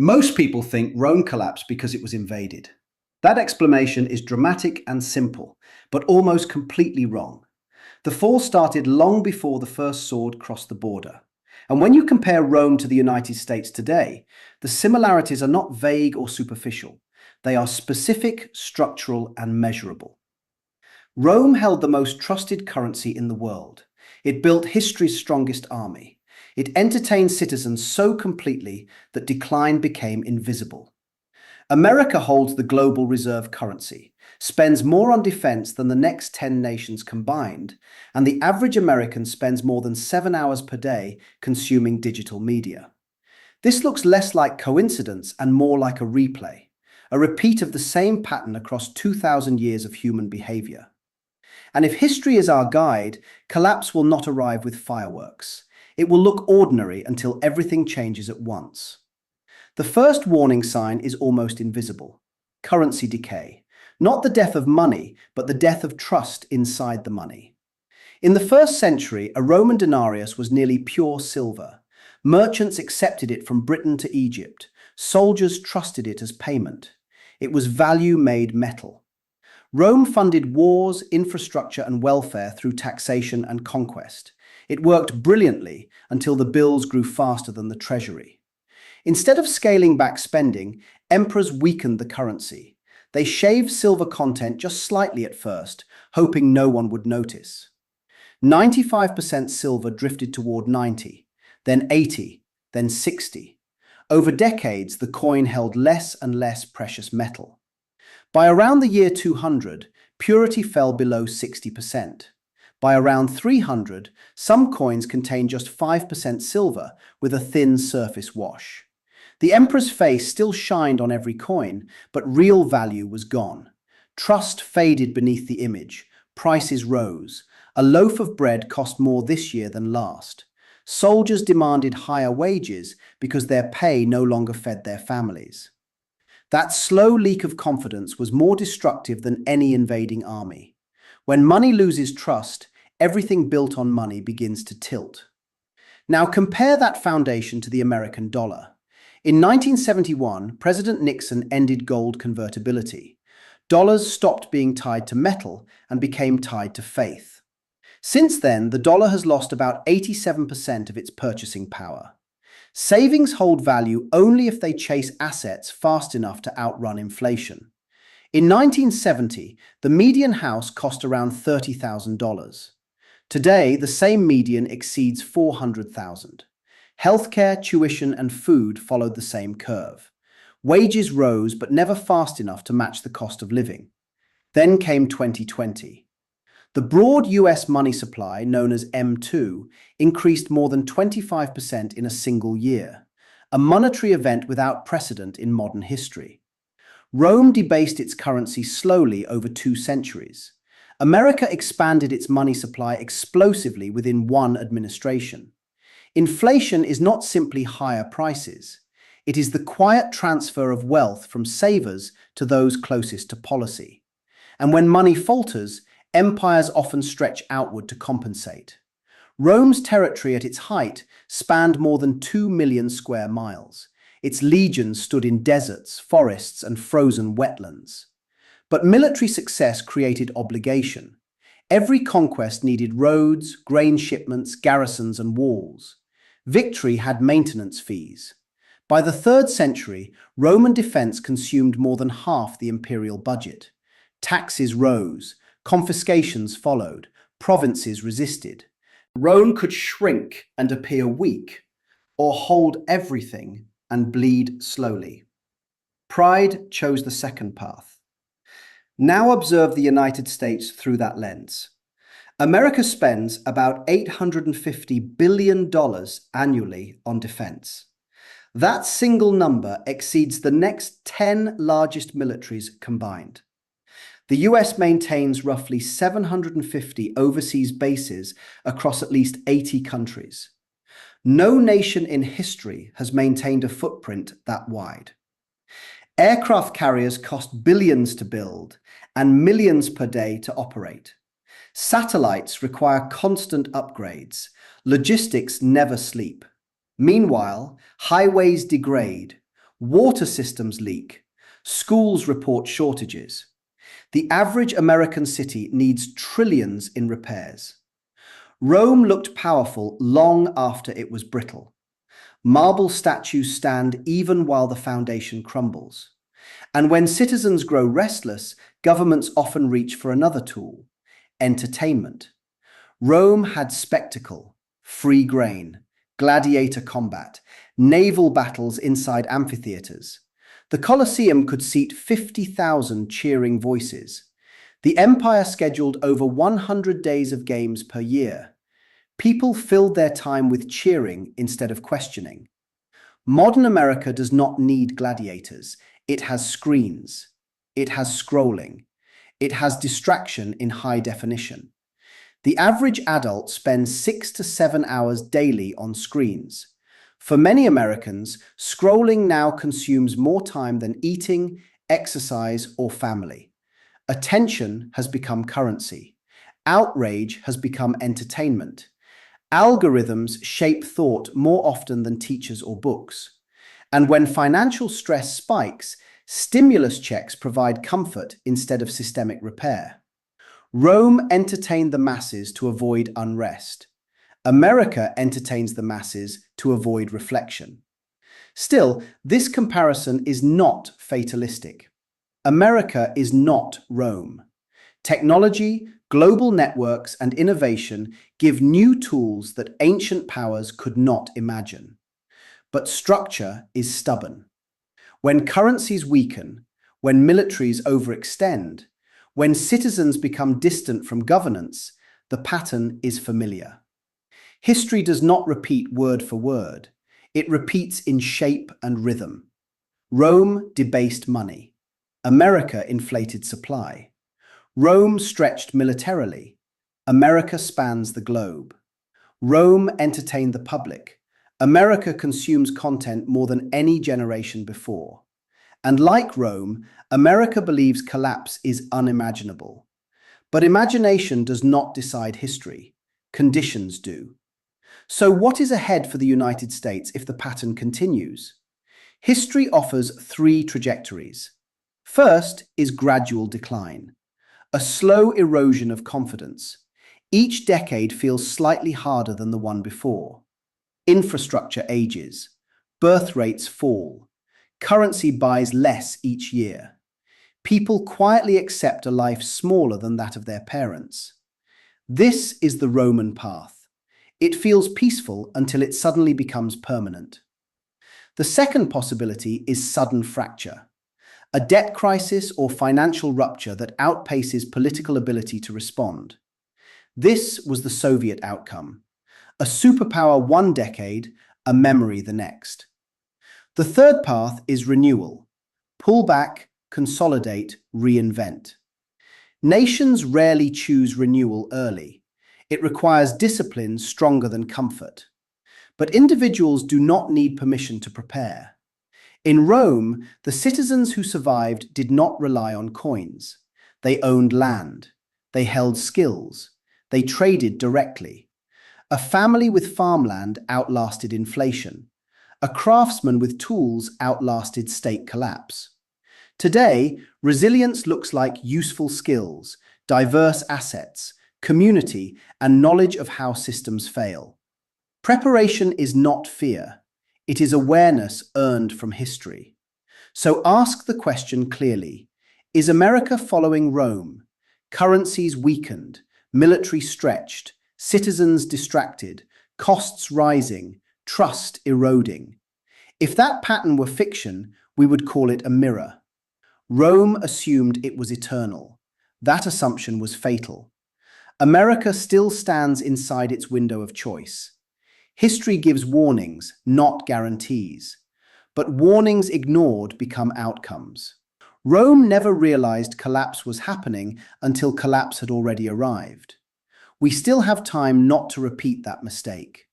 Most people think Rome collapsed because it was invaded. That explanation is dramatic and simple, but almost completely wrong. The fall started long before the first sword crossed the border. And when you compare Rome to the United States today, the similarities are not vague or superficial. They are specific, structural, and measurable. Rome held the most trusted currency in the world. It built history's strongest army. It entertained citizens so completely that decline became invisible. America holds the global reserve currency, spends more on defense than the next 10 nations combined, and the average American spends more than 7 hours per day consuming digital media. This looks less like coincidence and more like a replay, a repeat of the same pattern across 2,000 years of human behavior. And if history is our guide, collapse will not arrive with fireworks. It will look ordinary until everything changes at once. The first warning sign is almost invisible: currency decay. Not the death of money, but the death of trust inside the money. In the first century, a Roman denarius was nearly pure silver. Merchants accepted it from Britain to Egypt. Soldiers trusted it as payment. It was value made metal. Rome funded wars, infrastructure, and welfare through taxation and conquest. It worked brilliantly until the bills grew faster than the treasury. Instead of scaling back spending, emperors weakened the currency. They shaved silver content just slightly at first, hoping no one would notice. 95% silver drifted toward 90, then 80, then 60. Over decades, the coin held less and less precious metal. By around the year 200, purity fell below 60%. By around 300, some coins contained just 5% silver with a thin surface wash. The emperor's face still shined on every coin, but real value was gone. Trust faded beneath the image. Prices rose. A loaf of bread cost more this year than last. Soldiers demanded higher wages because their pay no longer fed their families. That slow leak of confidence was more destructive than any invading army. When money loses trust, everything built on money begins to tilt. Now compare that foundation to the American dollar. In 1971, President Nixon ended gold convertibility. Dollars stopped being tied to metal and became tied to faith. Since then, the dollar has lost about 87% of its purchasing power. Savings hold value only if they chase assets fast enough to outrun inflation. In 1970, the median house cost around $30,000. Today, the same median exceeds $400,000. Healthcare, tuition, and food followed the same curve. Wages rose, but never fast enough to match the cost of living. Then came 2020. The broad US money supply, known as M2, increased more than 25% in a single year, a monetary event without precedent in modern history. Rome debased its currency slowly over 2 centuries. America expanded its money supply explosively within one administration. Inflation is not simply higher prices. It is the quiet transfer of wealth from savers to those closest to policy. And when money falters, empires often stretch outward to compensate. Rome's territory at its height spanned more than 2 million square miles. Its legions stood in deserts, forests, and frozen wetlands. But military success created obligation. Every conquest needed roads, grain shipments, garrisons, and walls. Victory had maintenance fees. By the 3rd century, Roman defense consumed more than half the imperial budget. Taxes rose, confiscations followed, provinces resisted. Rome could shrink and appear weak, or hold everything and bleed slowly. Pride chose the second path. Now observe the United States through that lens. America spends about $850 billion annually on defense. That single number exceeds the next 10 largest militaries combined. The US maintains roughly 750 overseas bases across at least 80 countries. No nation in history has maintained a footprint that wide. Aircraft carriers cost billions to build and millions per day to operate. Satellites require constant upgrades. Logistics never sleep. Meanwhile, highways degrade. Water systems leak. Schools report shortages. The average American city needs trillions in repairs. Rome looked powerful long after it was brittle. Marble statues stand even while the foundation crumbles. And when citizens grow restless, governments often reach for another tool: entertainment. Rome had spectacle, free grain, gladiator combat, naval battles inside amphitheaters. The Colosseum could seat 50,000 cheering voices. The empire scheduled over 100 days of games per year. People filled their time with cheering instead of questioning. Modern America does not need gladiators. It has screens. It has scrolling. It has distraction in high definition. The average adult spends 6 to 7 hours daily on screens. For many Americans, scrolling now consumes more time than eating, exercise, or family. Attention has become currency. Outrage has become entertainment. Algorithms shape thought more often than teachers or books. And when financial stress spikes, stimulus checks provide comfort instead of systemic repair. Rome entertained the masses to avoid unrest. America entertains the masses to avoid reflection. Still, this comparison is not fatalistic. America is not Rome. Technology, global networks, and innovation give new tools that ancient powers could not imagine. But structure is stubborn. When currencies weaken, when militaries overextend, when citizens become distant from governance, the pattern is familiar. History does not repeat word for word. It repeats in shape and rhythm. Rome debased money. America inflated supply. Rome stretched militarily. America spans the globe. Rome entertained the public. America consumes content more than any generation before. And like Rome, America believes collapse is unimaginable. But imagination does not decide history. Conditions do. So what is ahead for the United States if the pattern continues? History offers three trajectories. First is gradual decline, a slow erosion of confidence. Each decade feels slightly harder than the one before. Infrastructure ages, birth rates fall, currency buys less each year. People quietly accept a life smaller than that of their parents. This is the Roman path. It feels peaceful until it suddenly becomes permanent. The second possibility is sudden fracture, a debt crisis or financial rupture that outpaces political ability to respond. This was the Soviet outcome. A superpower one decade, a memory the next. The third path is renewal. Pull back, consolidate, reinvent. Nations rarely choose renewal early. It requires discipline stronger than comfort. But individuals do not need permission to prepare. In Rome, the citizens who survived did not rely on coins. They owned land. They held skills. They traded directly. A family with farmland outlasted inflation. A craftsman with tools outlasted state collapse. Today, resilience looks like useful skills, diverse assets, community, and knowledge of how systems fail. Preparation is not fear. It is awareness earned from history. So ask the question clearly. Is America following Rome? Currencies weakened, military stretched, citizens distracted, costs rising, trust eroding. If that pattern were fiction, we would call it a mirror. Rome assumed it was eternal. That assumption was fatal. America still stands inside its window of choice. History gives warnings, not guarantees. But warnings ignored become outcomes. Rome never realized collapse was happening until collapse had already arrived. We still have time not to repeat that mistake.